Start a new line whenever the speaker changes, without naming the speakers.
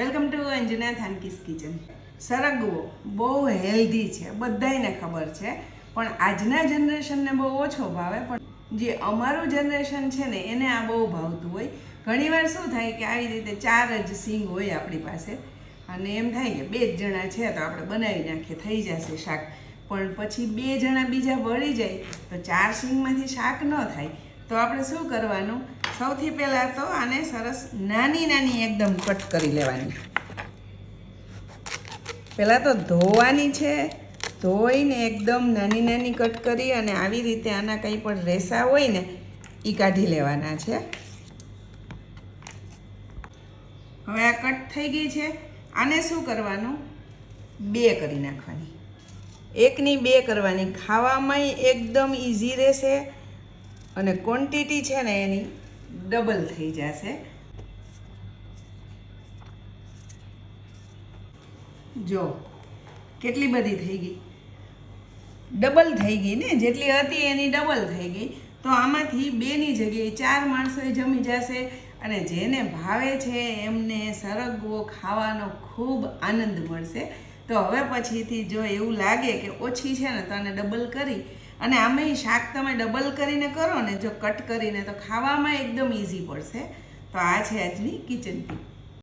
Welcome to Anjana Thanki's kitchen. સરગવો બહુ healthy છે, બધાને ખબર છે, પણ આજના જનરેશનને બહુ ઓછો ભાવે. પણ જે અમારું જનરેશન છે ને એને આ બહુ ભાવતું હોય. ઘણીવાર શું થાય કે આવી રીતે 4 જ સિંગ હોય આપણી પાસે અને એમ થાય કે 2 જ જણા છે તો આપણે બનાવી નાખીએ, થઈ જશે શાક. પણ પછી 2 જણા બીજા વળી જાય તો 4 સિંગમાંથી શાક ન થાય. તો આપણે શું કરવાનું? સૌથી પહેલાં તો આને સરસ નાની નાની એકદમ કટ કરી લેવાની. પહેલાં તો ધોવાની છે, ધોઈને એકદમ નાની નાની કટ કરી અને આવી રીતે આના કંઈ પણ રેસા હોય ને એ કાઢી લેવાના છે. હવે આ કટ થઈ ગઈ છે. આને શું કરવાનું? 2 કરી નાખવાની. 1ની 2 કરવાની. ખાવામાં એકદમ ઇઝી રહેશે અને ક્વોન્ટિટી છે ને એની ડબલ થઈ જશે. જો કેટલી બધી થઈ ગઈ, ડબલ થઈ ગઈ ને, જેટલી હતી એની ડબલ થઈ ગઈ. તો આમાંથી 2ની જગ્યાએ 4 માણસોએ જમી જશે અને જેને ભાવે છે એમને સરગવો ખાવાનો ખૂબ આનંદ મળશે. તો હવે પછીથી જો એવું લાગે કે ઓછી છે ને તો આને ડબલ કરી, અને આમેય શાક તમે ડબલ કરીને કરો ને, જો કટ કરીને, તો ખાવામાં એકદમ ઇઝી પડશે. તો આ છે આજની કિચન ટીપ.